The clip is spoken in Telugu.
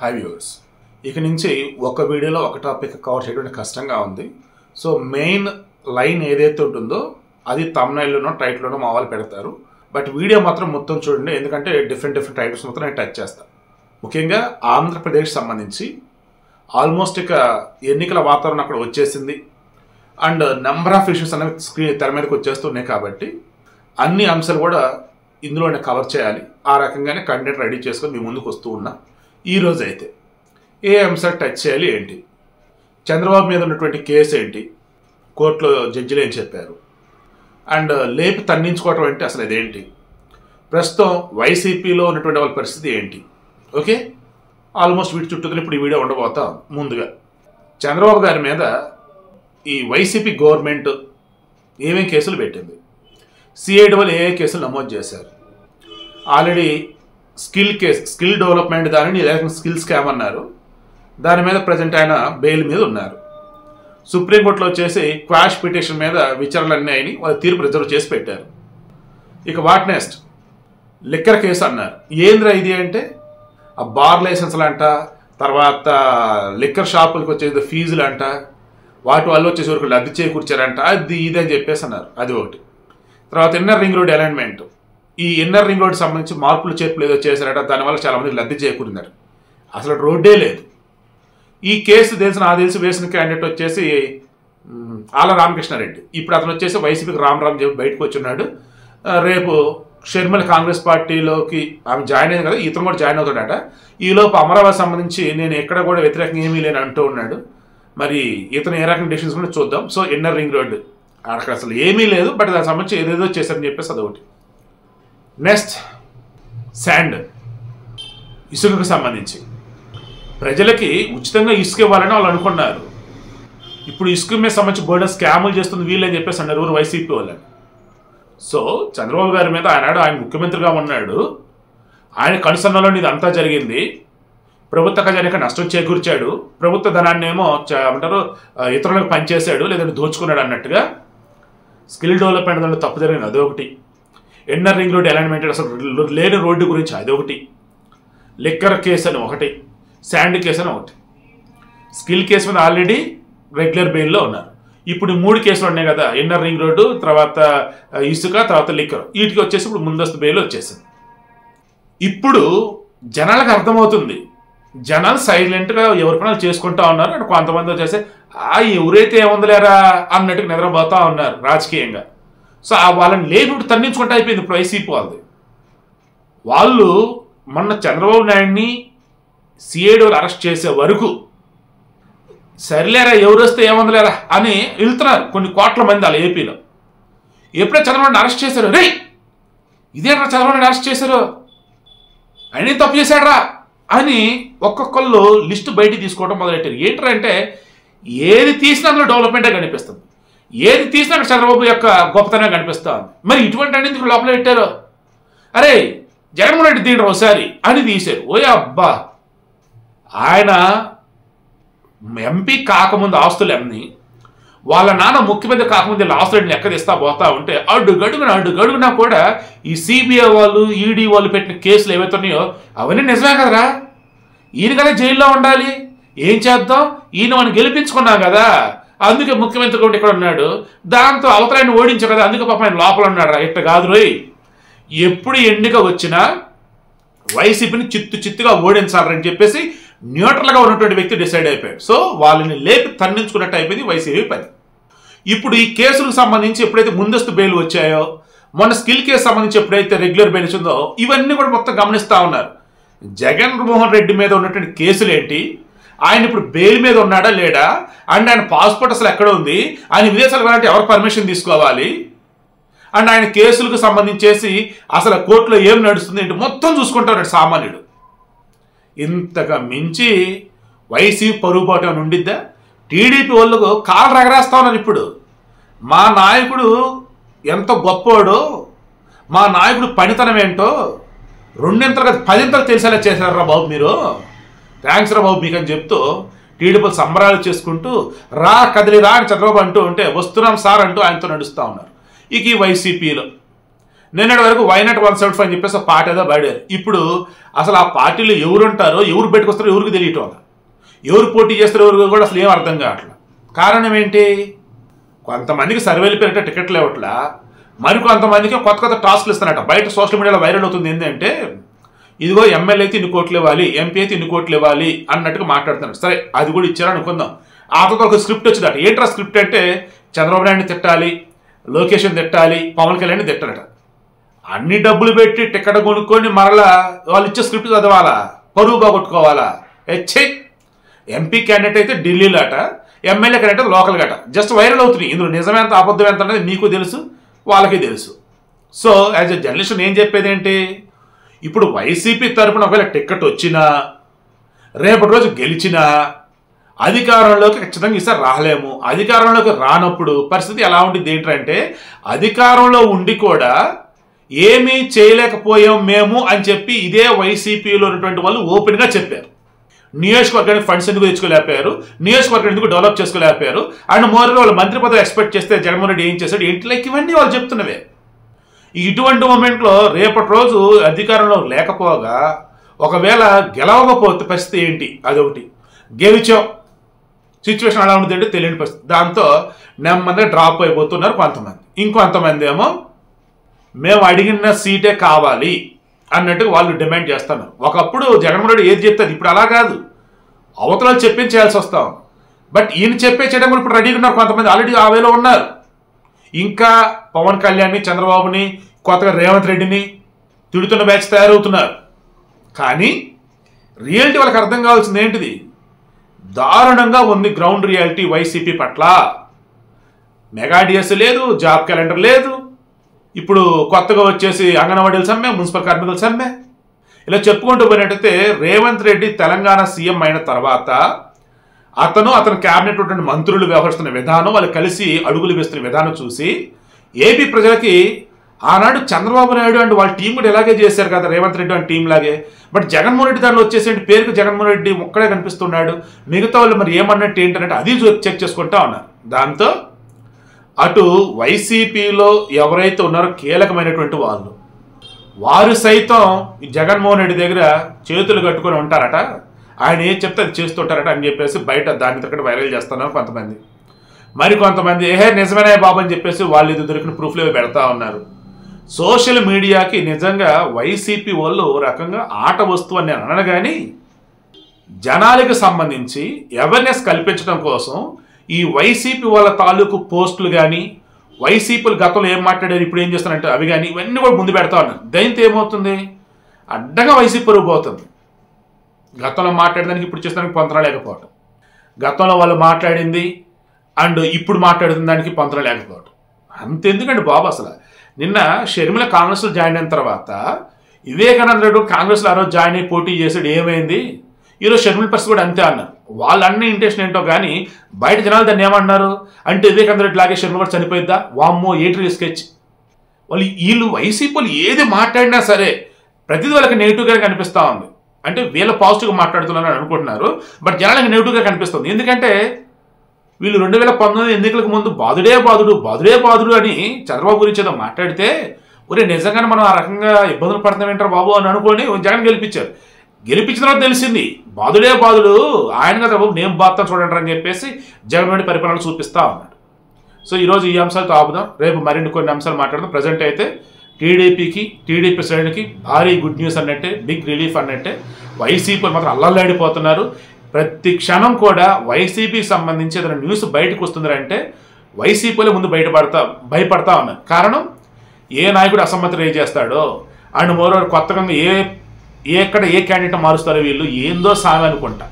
హై వ్యూవర్స్, ఇక నుంచి ఒక వీడియోలో ఒక టాపిక్ కవర్ చేయడం కష్టంగా ఉంది. సో మెయిన్ లైన్ ఏదైతే ఉంటుందో అది థంబ్నెయిల్లోనో టైటిల్లోనో మా వాళ్ళు పెడతారు. బట్ వీడియో మాత్రం మొత్తం చూడండి, ఎందుకంటే డిఫరెంట్ టైటిల్స్ మొత్తం నేను టచ్ చేస్తాను. ముఖ్యంగా ఆంధ్రప్రదేశ్ సంబంధించి ఆల్మోస్ట్ ఇక ఎన్నికల వాతావరణం అక్కడ వచ్చేసింది అండ్ నెంబర్ ఆఫ్ ఇష్యూస్ అనేవి స్క్రీన్ తెర మీదకి వచ్చేస్తున్నాయి. కాబట్టి అన్ని అంశాలు కూడా ఇందులోనే కవర్ చేయాలి. ఆ రకంగానే కంటెంట్ రెడీ చేసుకొని మీ ముందుకు వస్తూ ఉన్నా. ఈరోజు అయితే ఏ అంశాలు టచ్ చేయాలి ఏంటి, చంద్రబాబు మీద ఉన్నటువంటి కేసు ఏంటి, కోర్టులో జడ్జిలు ఏం చెప్పారు, అండ్ లేపి తన్నించుకోవటం అంటే అసలు ఇదేంటి, ప్రస్తుతం వైసీపీలో ఉన్నటువంటి వాళ్ళ పరిస్థితి ఏంటి. ఓకే, ఆల్మోస్ట్ వీటి చుట్టూ ఇప్పుడు ఈ వీడియో ఉండబోతాం. ముందుగా చంద్రబాబు గారి మీద ఈ వైసీపీ గవర్నమెంట్ ఏమేం కేసులు పెట్టింది, సిఐడి వాళ్ళు ఏ కేసులు నమోదు చేశారు. ఆల్రెడీ స్కిల్ డెవలప్మెంట్ దానిని స్కిల్ స్కామ్ అన్నారు. దాని మీద ప్రజెంట్ ఆయన బెయిల్ మీద ఉన్నారు. సుప్రీంకోర్టులో వచ్చేసి క్వాష్ పిటిషన్ మీద విచారణలన్నీ అయినాయి, వాళ్ళు తీర్పు రిజర్వ్ చేసి పెట్టారు. ఇక వాట్ నెక్స్ట్, లిక్కర్ కేసు అన్నారు. ఏంద్రా ఇది అంటే ఆ బార్ లైసెన్స్లు అంట, తర్వాత లిక్కర్ షాపులకు వచ్చేది ఫీజులు అంట, వాటి వల్ల వచ్చేసి వరకు లబ్ధి చేకూర్చారంట, అది ఇది అని చెప్పేసి అన్నారు. అది ఒకటి. తర్వాత ఇన్నర్ రింగ్ రోడ్ అలైన్మెంట్, ఈ ఇన్నర్ రింగ్ రోడ్ సంబంధించి మార్పులు చేర్పులు ఏదో చేశారట, దానివల్ల చాలామంది లబ్ధి చేకూరినారు. అసలు రోడ్డే లేదు. ఈ కేసు తెలిసి వేసిన క్యాండిడేట్ వచ్చేసి ఆల రామకృష్ణారెడ్డి. ఇప్పుడు అతను వచ్చేసి వైసీపీకి రామ్ చెప్పి బయటకు వచ్చున్నాడు. రేపు షర్మిల కాంగ్రెస్ పార్టీలోకి ఆమె జాయిన్ అయింది కదా, ఇతను కూడా జాయిన్ అవుతాడట. ఈలోపు అమరావతి సంబంధించి నేను ఎక్కడ కూడా వ్యతిరేకంగా ఏమీ లేని అంటూ ఉన్నాడు. మరి ఇతను ఏ రకమైన డెసిషన్స్ కూడా చూద్దాం. సో ఇన్నర్ రింగ్ రోడ్ అక్కడ అసలు ఏమీ లేదు, బట్ దానికి సంబంధించి ఏదేదో చేశారని చెప్పేసి అదొకటి. నెక్స్ట్ శాండ్, ఇసుకకు సంబంధించి ప్రజలకి ఉచితంగా ఇసుక ఇవ్వాలని వాళ్ళు అనుకున్నారు. ఇప్పుడు ఇసుక మీద సంబంధించి బోర్డర్ స్కాములు చేస్తుంది వీళ్ళని చెప్పేసి అన్నారు ఊరు వైసీపీ వాళ్ళని. సో చంద్రబాబు గారి మీద ఆయన ముఖ్యమంత్రిగా ఉన్నాడు, ఆయన కనుసన్నలో ఇదంతా జరిగింది. ప్రభుత్వ ఖజానాకి నష్టం చేకూర్చాడు, ప్రభుత్వ ధనాన్ని ఏమో అంటారు ఇతరులకు పనిచేశాడు లేదంటే దోచుకున్నాడు అన్నట్టుగా. స్కిల్ డెవలప్మెంట్ దాంట్లో తప్పు జరిగింది, అదొకటి. ఇన్నర్ రింగ్ రోడ్ అలైన్మెంట్ అసలు లేని రోడ్డు గురించి అదొకటి. లిక్కర్ కేసు అని ఒకటి, శాండ్ కేసు అని ఒకటి. స్కిల్ కేసు మీద ఆల్రెడీ రెగ్యులర్ బెయిల్లో ఉన్నారు. ఇప్పుడు 3 కేసులు ఉన్నాయి కదా, ఇన్నర్ రింగ్ రోడ్డు, తర్వాత ఇసుక, తర్వాత లిక్కర్. వీటికి వచ్చేసి ఇప్పుడు ముందస్తు బెయిల్ వచ్చేసింది. ఇప్పుడు జనాలకు అర్థమవుతుంది, జనాలు సైలెంట్గా ఎవరి పనులు చేసుకుంటా ఉన్నారు. అంటే కొంతమంది వచ్చేసి ఎవరైతే ఏముందలేరా అన్నట్టుగా నిద్రపోతూ ఉన్నారు రాజకీయంగా. సో వాళ్ళని లేపుడు తన్నించుకుంటూ అయిపోయింది ఇప్పుడు వైసీపీ వాళ్ళది. వాళ్ళు మొన్న చంద్రబాబు నాయుడిని సిఐడి వాళ్ళు అరెస్ట్ చేసే వరకు సరిలేరా ఎవరు వస్తే ఏముందలేరా అని వెళ్తున్నారు కొన్ని కోట్ల మంది వాళ్ళ ఏపీలో. ఎప్పుడైతే చంద్రబాబుని అరెస్ట్ చేశారు, రే ఇదేనా చంద్రబాబుని అరెస్ట్ చేశారు, ఆయన తప్పు చేశాడరా అని ఒక్కొక్కళ్ళు లిస్టు బయటికి తీసుకోవడం మొదలెట్టారు. ఏంటంటే అంటే ఏది తీసినా అందులో డెవలప్మెంటే కనిపిస్తుంది, ఏది తీసినా అక్కడ చంద్రబాబు యొక్క గొప్పతనం కనిపిస్తా ఉంది. మరి ఇటువంటి అన్ని ఎందుకు లోపల పెట్టారు? అరే జగన్మోహన్ రెడ్డి తీయడం ఒకసారి అని తీశారు. ఓ అబ్బా, ఆయన ఎంపీ కాకముందు ఆస్తులు అన్నీ వాళ్ళ నాన్న ముఖ్యమంత్రి కాకముందు ఆస్తులను లెక్క తీస్తా పోతా ఉంటే అడుగడుగునా కూడా ఈ సిబిఐ వాళ్ళు ఈడీ వాళ్ళు పెట్టిన కేసులు ఏవైతే ఉన్నాయో అవన్నీ నిజమే కదరా. ఈయన కదా జైల్లో ఉండాలి, ఏం చేద్దాం, ఈయన మనం గెలిపించుకున్నాం కదా, అందుకే ముఖ్యమంత్రి కూడా ఇక్కడ ఉన్నాడు, దాంతో అవతరాన్ని ఓడించాం కదా, అందుకే పాపం ఆయన లోపల ఉన్నాడు రా. ఇట్ట కాదు రోయ్, ఎప్పుడు ఎన్నిక వచ్చినా వైసీపీని చిత్తుగా ఓడించాలని చెప్పేసి న్యూట్రల్గా ఉన్నటువంటి వ్యక్తి డిసైడ్ అయిపోయాడు. సో వాళ్ళని లేపి తన్నించుకున్నట్టు అయిపోయింది వైసీపీ పని. ఇప్పుడు ఈ కేసులకు సంబంధించి ఎప్పుడైతే ముందస్తు బెయిల్ వచ్చాయో, మొన్న స్కిల్ కేసు సంబంధించి ఎప్పుడైతే రెగ్యులర్ బెయిల్ వచ్చిందో, ఇవన్నీ కూడా మొత్తం గమనిస్తూ ఉన్నారు. జగన్మోహన్ రెడ్డి మీద ఉన్నటువంటి కేసులు ఏంటి, ఆయన ఇప్పుడు బెయిల్ మీద ఉన్నాడా లేడా, అండ్ ఆయన పాస్పోర్ట్ అసలు ఎక్కడ ఉంది, ఆయన విదేశాలకు వెళ్ళాలంటే ఎవరు పర్మిషన్ తీసుకోవాలి, అండ్ ఆయన కేసులకు సంబంధించేసి అసలు కోర్టులో ఏం నడుస్తుంది ఏంటి మొత్తం చూసుకుంటా ఉన్నాడు సామాన్యుడు. ఇంతగా మించి వైసీపీ పరుగుబాటు అని ఉండిద్దా? టీడీపీ వాళ్ళకు కాళ్ళు రగరేస్తా ఉన్నారు. ఇప్పుడు మా నాయకుడు ఎంత గొప్పోడో, మా నాయకుడు పనితనం ఏంటో 2 కదా 10 తెలిసేలా చేశారా బాబు మీరు, థ్యాంక్స్ రా బాబు మీకు అని చెప్తూ టీడీపీ సంబరాలు చేసుకుంటూ రా కదిలి రా అని చంద్రబాబు అంటూ ఉంటే వస్తున్నాం సార్ అంటూ ఆయనతో నడుస్తూ ఉన్నారు. ఇక ఈ వైసీపీలో నిన్నటి వరకు వైనాట్ 175 అని చెప్పేసి పాట ఏదో పాడారు. ఇప్పుడు అసలు ఆ పార్టీలో ఎవరు ఉంటారో, ఎవరు పెట్టుకొస్తారో ఎవరికి తెలియటం వల్ల, ఎవరు పోటీ చేస్తారో ఎవరు కూడా అసలు ఏం అర్థం కావట్లేదు. కారణం ఏంటి? కొంతమందికి సర్వేలు పేరిట టికెట్లు ఇవ్వట్లా, మరి కొంతమందికి కొత్త కొత్త టాస్క్లు ఇస్తారట. బయట సోషల్ మీడియాలో వైరల్ అవుతుంది ఏంటంటే, ఇదిగో ఎమ్మెల్యే అయితే ఇన్ని కోట్లు ఇవ్వాలి, ఎంపీ అయితే ఇన్ని కోట్లు ఇవ్వాలి అన్నట్టుగా మాట్లాడుతున్నారు. సరే, అది కూడా ఇచ్చారని అనుకుందాం. ఆ తర్వాత ఒక స్క్రిప్ట్ వచ్చిందట. ఏంట్రా స్క్రిప్ట్ అంటే, చంద్రబాబు నాయుడిని తిట్టాలి, లోకేష్ని తిట్టాలి, పవన్ కళ్యాణ్ని తిట్టాలట. అన్ని డబ్బులు పెట్టి టికెట్ కొనుక్కొని మరలా వాళ్ళు ఇచ్చే స్క్రిప్ట్ చదవాలా, పరువు బాగొట్టుకోవాలా? హెచ్చే ఎంపీ క్యాండిడేట్ అయితే ఢిల్లీలో అట, ఎమ్మెల్యే క్యాండిడేట్ లోకల్ గట. జస్ట్ వైరల్ అవుతున్నాయి. ఇందులో నిజమే ఎంత అబద్ధం ఎంత అనేది మీకు తెలుసు, వాళ్ళకి తెలుసు. సో యాజ్ ఎ జర్నలిస్ట్ నేను చెప్పేది ఏంటి, ఇప్పుడు వైసీపీ తరపున ఒకవేళ టికెట్ వచ్చినా, రేపటి రోజు గెలిచినా అధికారంలోకి ఖచ్చితంగా ఈసారి రాలేము. అధికారంలోకి రానప్పుడు పరిస్థితి ఎలా ఉంటుంది ఏంటంటే, అధికారంలో ఉండి కూడా ఏమీ చేయలేకపోయాం మేము అని చెప్పి ఇదే వైసీపీలో ఉన్నటువంటి వాళ్ళు ఓపెన్గా చెప్పారు. నియోజకవర్గానికి ఫండ్స్ ఎందుకు తెచ్చుకోలేకపోయారు, నియోజకవర్గం ఎందుకు డెవలప్ చేసుకోలేకపోయారు, అండ్ మోరల్ వాళ్ళు మంత్రి పదవి ఎక్స్పెక్ట్ చేస్తే జగన్మోహన్ రెడ్డి ఏం చేశాడు ఏంటి, లైక్ ఇవన్నీ వాళ్ళు చెప్తున్నవే. ఇటువంటి మూమెంట్లో రేపటి రోజు అధికారంలో లేకపోగా ఒకవేళ గెలవకపోతే పరిస్థితి ఏంటి, అదొకటి. గెలిచాం, సిచ్యువేషన్ అలా ఉంటుంది అంటే తెలియని పరిస్థితి. దాంతో నెమ్మదిగా డ్రాప్ అయిపోతున్నారు కొంతమంది. ఇంకొంతమంది ఏమో మేము అడిగిన సీటే కావాలి అన్నట్టుగా వాళ్ళు డిమాండ్ చేస్తున్నారు. ఒకప్పుడు జగన్మోహన్ రెడ్డి ఏది చెప్తుంది, ఇప్పుడు అలా కాదు, అవతల చెప్పించేయాల్సి వస్తాం. బట్ ఈయన చెప్పేసేయడం కూడా ఇప్పుడు రెడీగా ఉన్నారు కొంతమంది, ఆల్రెడీ ఆ వేలో ఉన్నారు. ఇంకా పవన్ కళ్యాణ్ని, చంద్రబాబుని, కొత్తగా రేవంత్ రెడ్డిని తిడుతున్న బ్యాచ్ తయారవుతున్నారు. కానీ రియాలిటీ వాళ్ళకి అర్థం కావాల్సింది ఏంటిది, దారుణంగా ఉంది గ్రౌండ్ రియాలిటీ వైసీపీ పట్ల. మెగా డిఎస్ లేదు, జాబ్ క్యాలెండర్ లేదు, ఇప్పుడు కొత్తగా వచ్చేసి అంగన్వాడీల సమ్మె, మున్సిపల్ కార్మికుల సమ్మె, ఇలా చెప్పుకుంటూ పోయినట్టయితే రేవంత్ రెడ్డి తెలంగాణ సీఎం అయిన తర్వాత అతని క్యాబినెట్ ఉన్నటువంటి మంత్రులు వ్యవహరిస్తున్న విధానం, వాళ్ళు కలిసి అడుగులు వేస్తున్న విధానం చూసి ఏపీ ప్రజలకి ఆనాడు చంద్రబాబు నాయుడు అండ్ వాళ్ళ టీం కూడా ఇలాగే చేశారు కదా, రేవంత్ రెడ్డి అండ్ టీం లాగే. బట్ జగన్మోహన్ రెడ్డి దానిలో వచ్చేసి పేరుకు జగన్మోహన్ రెడ్డి ఒక్కడే కనిపిస్తున్నాడు, మిగతా వాళ్ళు మరి ఏమన్నట్టు ఏంటంటే అది చెక్ చేసుకుంటా ఉన్నారు. దాంతో అటు వైసీపీలో ఎవరైతే ఉన్నారో కీలకమైనటువంటి వారు సైతం జగన్మోహన్ రెడ్డి దగ్గర చేతులు కట్టుకొని ఉంటారట, ఆయన ఏం చెప్తే అది చేస్తుంటారట అని చెప్పేసి బయట దాని తగ్గట్టు వైరల్ చేస్తున్నారు కొంతమంది. మరి కొంతమంది నిజమేనా బాబు అని చెప్పేసి వాళ్ళు ఇది దొరికిన ప్రూఫ్లు పెడతా ఉన్నారు. సోషల్ మీడియాకి నిజంగా వైసీపీ వాళ్ళు రకంగా ఆట వస్తువు అని నేను అనను, కానీ జనాలకు సంబంధించి అవేర్నెస్ కల్పించడం కోసం ఈ వైసీపీ వాళ్ళ తాలూకు పోస్టులు కానీ, వైసీపీలు గతంలో ఏం మాట్లాడారు ఇప్పుడు ఏం చేస్తారంటే అవి కానీ ఇవన్నీ కూడా ముందు పెడతా ఉన్నారు. దీంతో ఏమవుతుంది, అడ్డంగా వైసీపీ పరుగు పోతుంది. గతంలో మాట్లాడడానికి ఇప్పుడు చేసేదానికి పొంతన లేకపోవటం, గతంలో వాళ్ళు మాట్లాడింది అండ్ ఇప్పుడు మాట్లాడుతున్న దానికి పొంతన లేకపోవటం. అంతెందుకండి బాబు, అసలు నిన్న షర్మిల కాంగ్రెస్లో జాయిన్ అయిన తర్వాత వివేకానంద రెడ్డి కాంగ్రెస్లో ఆ రోజు జాయిన్ అయ్యి పోటీ చేసాడు, ఏమైంది, ఈరోజు షర్మిల పరిస్థితి కూడా అంతే అన్నారు. వాళ్ళన్నీ ఇంటెన్షన్ ఏంటో కానీ బయట జనాలు దాన్ని ఏమన్నారు అంటే, వివేకానంద రెడ్డి లాగే షర్మిల కూడా చనిపోయిద్దా, వామ్మో ఏంటి స్కెచ్. వీళ్ళు వైసీపీలు ఏది మాట్లాడినా సరే ప్రతిదీ వాళ్ళకి నెగిటివ్గా కనిపిస్తూ ఉంది. అంటే వీళ్ళ పాజిటివ్గా మాట్లాడుతున్నారని అనుకుంటున్నారు, బట్ జనాలకి నెగిటివ్గా కనిపిస్తుంది. ఎందుకంటే వీళ్ళు 2019 ఎన్నికలకు ముందు బాధుడే బాధుడు అని చంద్రబాబు గురించి ఏదో మాట్లాడితే, ఒరే నిజంగానే మనం ఆ రకంగా ఇబ్బందులు పడుతున్నాం ఏంటారు బాబు అని అనుకొని జగన్ గెలిపించారు. గెలిపించిన తర్వాత తెలిసింది బాధుడే బాధుడు, ఆయన కదా బాబు నేను బాధతాను చూడండి అని చెప్పేసి జగన్మోహన్ పరిపాలన చూపిస్తా ఉన్నాడు. సో ఈరోజు ఈ అంశాలతో ఆపుదాం, రేపు మరిన్ని కొన్ని అంశాలు మాట్లాడదాం. ప్రజెంట్ అయితే టీడీపీ శ్రేణికి భారీ గుడ్ న్యూస్ అన్నట్టే, బిగ్ రిలీఫ్ అన్నట్టే. వైసీపీ మాత్రం అల్లల్లాడిపోతున్నారు. ప్రతి క్షణం కూడా వైసీపీకి సంబంధించి ఏదైనా న్యూస్ బయటకు వస్తుందంటే వైసీపీలో ముందు భయపడతా ఉన్నారు. కారణం, ఏ నాయకుడు అసమ్మతి రేజ్ చేస్తాడో అండ్ మోరోవర్ కొత్తగా ఎక్కడ ఏ క్యాండిడేట్ మారుస్తారో వీళ్ళు ఏందో సామె అనుకుంటా.